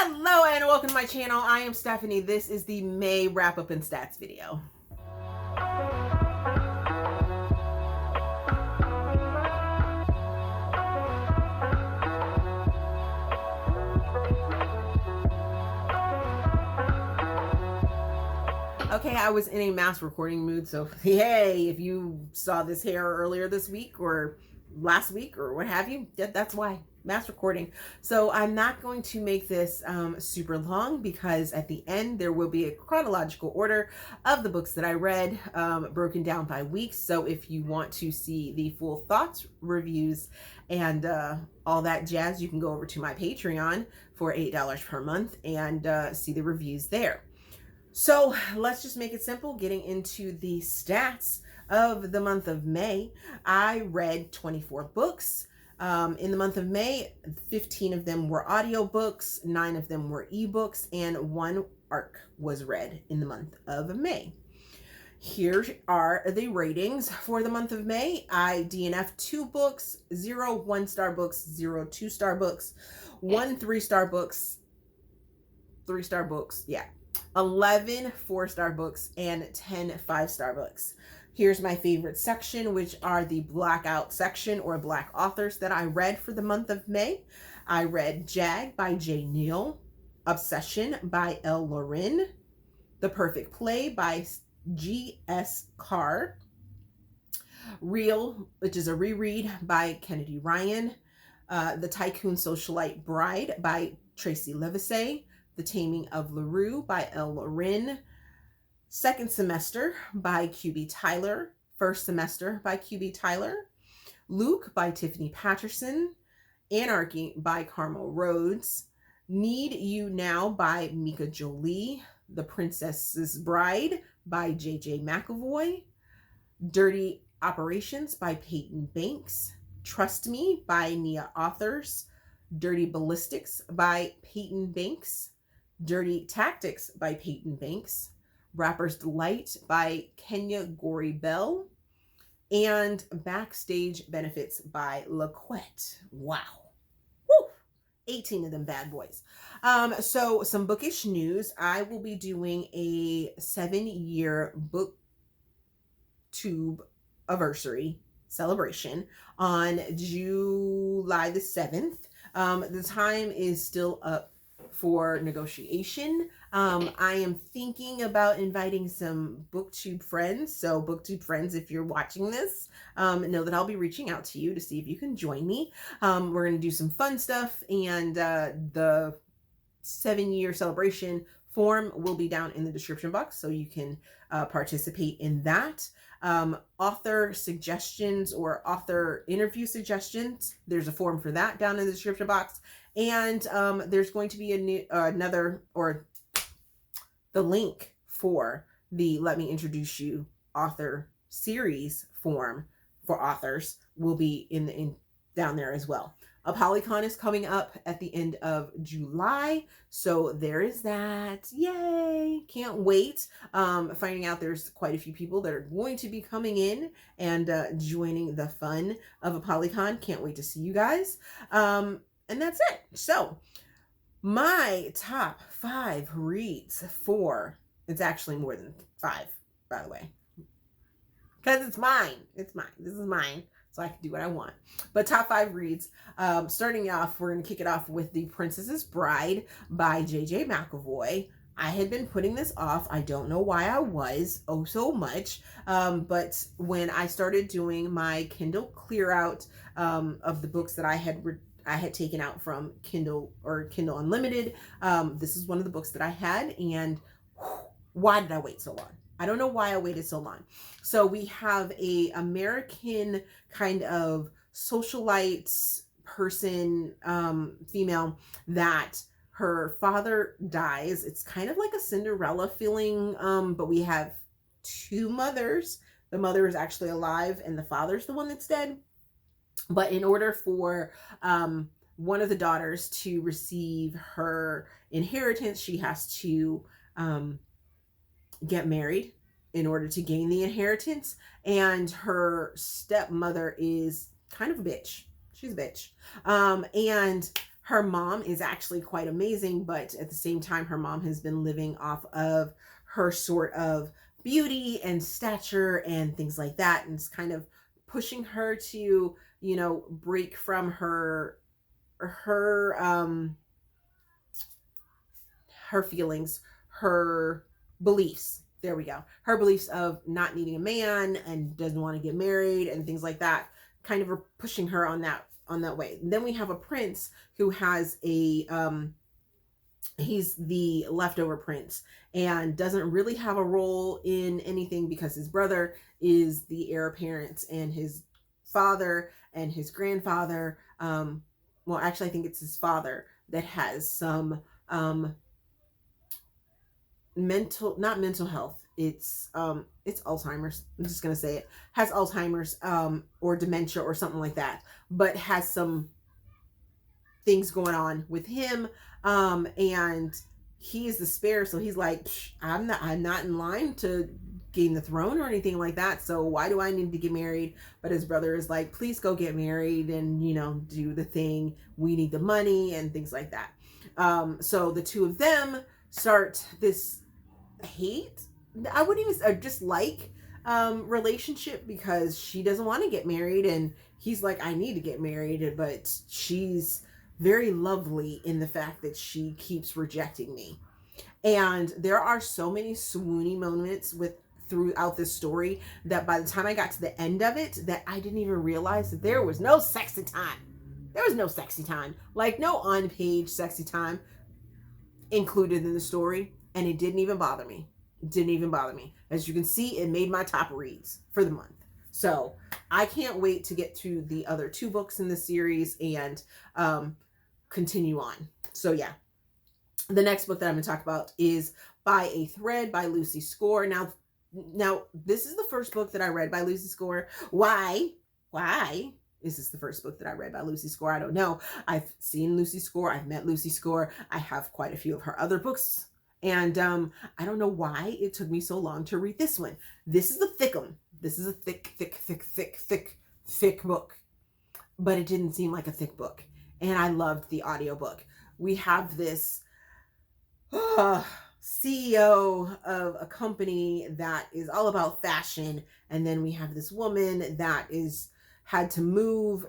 Hello and welcome to my channel. I am Stephanie. This is the May wrap up and stats video. Okay, I was in a mass recording mood, so hey, if you saw this hair earlier this week or last week or what have you, that's why. Mass recording. So I'm not going to make this super long because at the end there will be a chronological order of the books that I read, broken down by weeks. So if you want to see the full thoughts, reviews, and all that jazz, you can go over to my Patreon for $8 per month and see the reviews there. So let's just make it simple, getting into the stats of the month of May. I read 24 books. In the month of May, 15 of them were audiobooks, 9 of them were ebooks, and 1 ARC was read in the month of May. Here are the ratings for the month of May. I DNF 2 books, 0 1-star books, 0 2-star books, 1 3-star books, 3-star books, 11 4-star books, and 10 5-star books. Here's my favorite section, which are the blackout section or black authors that I read for the month of May. I read Jag by J. Neal, Obsession by L. Lorin, The Perfect Play by G.S. Carr, Real, which is a reread by Kennedy Ryan, The Tycoon Socialite Bride by Tracy Levesey, The Taming of LaRue by L. Lorin, Second Semester by QB Tyler, First Semester by QB Tyler, Luke by Tiffany Patterson, Anarchy by Carmel Rhodes, Need You Now by Mika Jolie, The Princess's Bride by J.J. McAvoy, Dirty Operations by Peyton Banks, Trust Me by Nia Authors, Dirty Ballistics by Peyton Banks, Dirty Tactics by Peyton Banks, Rapper's Delight by Kenya Gory Bell, and Backstage Benefits by LaQuette. Wow. Woo! 18 of them bad boys. So some bookish news. I will be doing a 7-year booktube anniversary celebration on July the 7th. The time is still up for negotiation. I am thinking about inviting some booktube friends. So booktube friends, if you're watching this, know that I'll be reaching out to you to see if you can join me. We're going to do some fun stuff, and the 7-year celebration form will be down in the description box, so you can participate in that. Author suggestions or author interview suggestions, there's a form for that down in the description box. And there's going to be the link for the Let Me Introduce You author series form for authors will be down there as well. ApollyCon is coming up at the end of July, so there is that. Yay! Can't wait. Finding out there's quite a few people that are going to be coming in and joining the fun of ApollyCon. Can't wait to see you guys. And that's it. So my top 5 reads it's actually more than 5, by the way, because it's mine. This is mine. So I can do what I want. But top 5 reads, starting off, we're going to kick it off with The Princess's Bride by J.J. McAvoy. I had been putting this off. I don't know why I was, so much. But when I started doing my Kindle clear out of the books that I had taken out from Kindle or Kindle Unlimited, this is one of the books that I had, and why did I wait so long? I don't know why I waited so long. So we have a American kind of socialite person, female, that her father dies. It's kind of like a Cinderella feeling, but we have 2 mothers. The mother is actually alive and the father's the one that's dead. But in order for one of the daughters to receive her inheritance, she has to get married in order to gain the inheritance. And her stepmother is kind of a bitch. She's a bitch. And Her mom is actually quite amazing, but at the same time, her mom has been living off of her sort of beauty and stature and things like that. And it's kind of pushing her to, you know, break from her her feelings, her beliefs. There we go. Her beliefs of not needing a man and doesn't want to get married and things like that, kind of are pushing her on that way. And then we have a prince who has a he's the leftover prince and doesn't really have a role in anything because his brother is the heir apparent, and his father and his grandfather, well, actually I think it's his father that has some not mental health, it's Alzheimer's, I'm just gonna say it, has Alzheimer's, or dementia or something like that, but has some things going on with him, and he is the spare, so he's like, I'm not in line to gain the throne or anything like that, so why do I need to get married? But his brother is like, please go get married and, you know, do the thing, we need the money and things like that. So the two of them start this hate, I wouldn't even just like relationship, because she doesn't want to get married and he's like, I need to get married, but she's very lovely in the fact that she keeps rejecting me. And there are so many swoony moments throughout this story that by the time I got to the end of it, that I didn't even realize that there was no sexy time. There was no sexy time, like no on-page sexy time included in the story, and it didn't even bother me. It didn't even bother me. As you can see, it made my top reads for the month. So I can't wait to get to the other 2 books in the series and continue on. So yeah, the next book that I'm going to talk about is By a Thread by Lucy Score. Now this is the first book that I read by Lucy Score. Why is this the first book that I read by Lucy Score? I don't know. I've seen Lucy Score. I've met Lucy Score. I have quite a few of her other books. And I don't know why it took me so long to read this one. This is a thick one. This is a thick book. But it didn't seem like a thick book. And I loved the audiobook. We have this CEO of a company that is all about fashion. And then we have this woman that had to move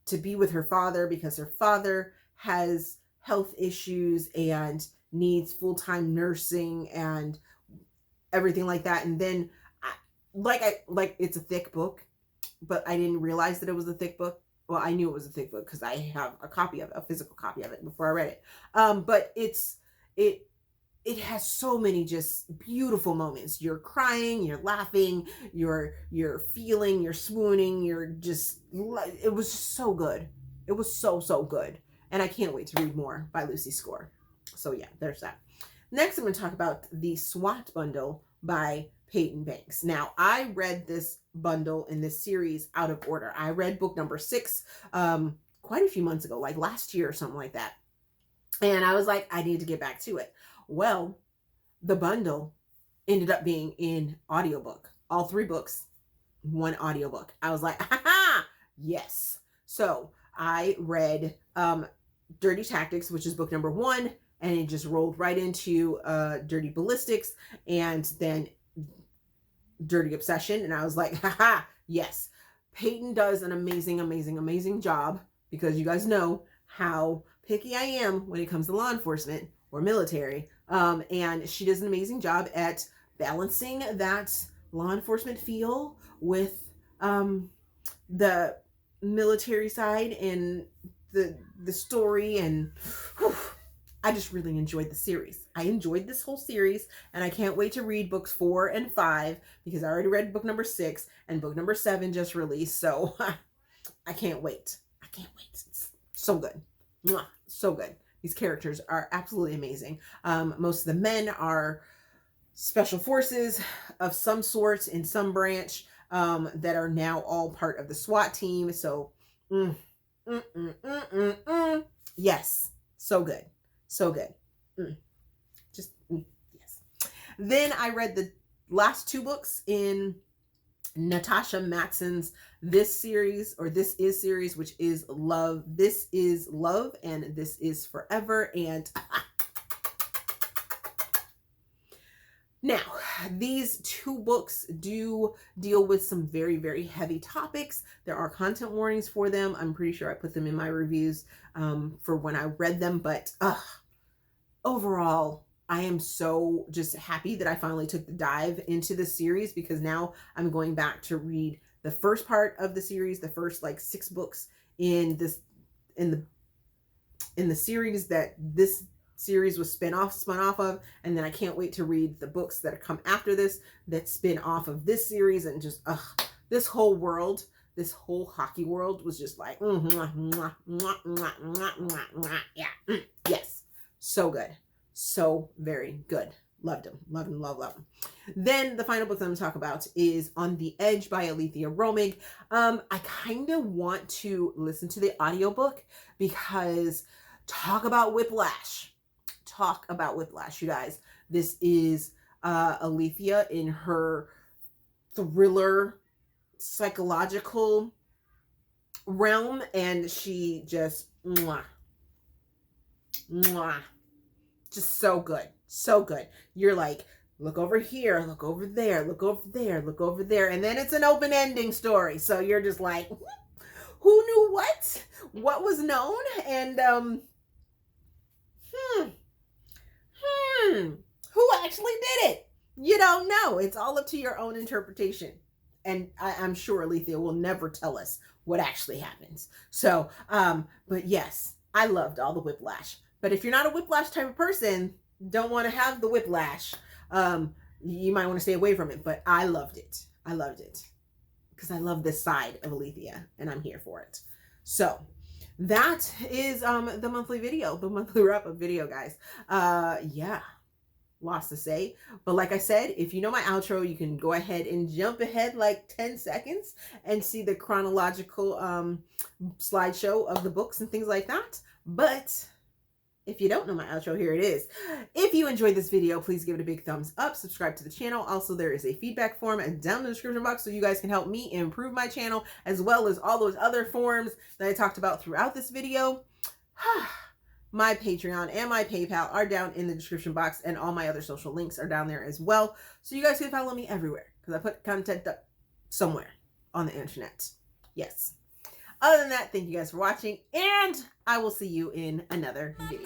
to be with her father because her father has health issues and needs full-time nursing and everything like that. And then it's a thick book, but I didn't realize that it was a thick book. Well, I knew it was a thick book because I have a copy of it, a physical copy of it before I read it. But it has so many just beautiful moments. You're crying, you're laughing, you're feeling, you're swooning, it was so good. It was so good. And I can't wait to read more by Lucy Score. So yeah, there's that. Next, I'm going to talk about the SWAT Bundle by Peyton Banks. Now, I read this bundle in this series out of order. I read book number 6 quite a few months ago, like last year or something like that. And I was like, I need to get back to it. Well, the bundle ended up being in audiobook. All 3 books, 1 audiobook. I was like, ha, yes. So I read Dirty Tactics, which is book number 1, and it just rolled right into Dirty Ballistics and then Dirty Obsession. And I was like, haha, yes. Peyton does an amazing job, because you guys know how picky I am when it comes to law enforcement or military. And she does an amazing job at balancing that law enforcement feel with the military side and the story. And whew, I just really enjoyed the series. I enjoyed this whole series, and I can't wait to read books 4 and 5, because I already read book number 6 and book number 7 just released. So I can't wait. I can't wait. It's so good. Mwah, so good. These characters are absolutely amazing. Most of the men are special forces of some sort in some branch that are now all part of the SWAT team. So, yes, so good. So good. Yes. Then I read the last 2 books in Natasha Matson's This Is series, which is Love. This is Love and This Is Forever. And now, these two books do deal with some very, very heavy topics. There are content warnings for them. I'm pretty sure I put them in my reviews for when I read them. But overall, I am so just happy that I finally took the dive into the series, because now I'm going back to read the first part of the series, the first like 6 books in the series that this series was spun off of, and then I can't wait to read the books that come after this that spin off of this series. And just this whole world, this whole hockey world was just like yeah, yes, so good, so very good. Loved him. Love him. Then the final book that I'm going to talk about is On the Edge by Alethea Romig. I kind of want to listen to the audiobook, because talk about whiplash, you guys. This is Alethea in her thriller psychological realm, and she just just so good. You're like, look over here, look over there, look over there, look over there, and then it's an open ending story, so you're just like, who knew what was known? And who actually did it? You don't know. It's all up to your own interpretation. And I'm sure Alethea will never tell us what actually happens. So, but yes, I loved all the whiplash. But if you're not a whiplash type of person, don't want to have the whiplash, you might want to stay away from it. But I loved it. Because I love this side of Alethea, and I'm here for it. So that is the monthly wrap-up video, guys. Yeah, lots to say, but like I said, if you know my outro, you can go ahead and jump ahead like 10 seconds and see the chronological slideshow of the books and things like that. But if you don't know my outro, here it is. If you enjoyed this video, please give it a big thumbs up, subscribe to the channel. Also, there is a feedback form down in the description box, so you guys can help me improve my channel, as well as all those other forms that I talked about throughout this video. My Patreon and my PayPal are down in the description box, and all my other social links are down there as well. So you guys can follow me everywhere, because I put content up somewhere on the internet. Yes. Other than that, thank you guys for watching, and I will see you in another video.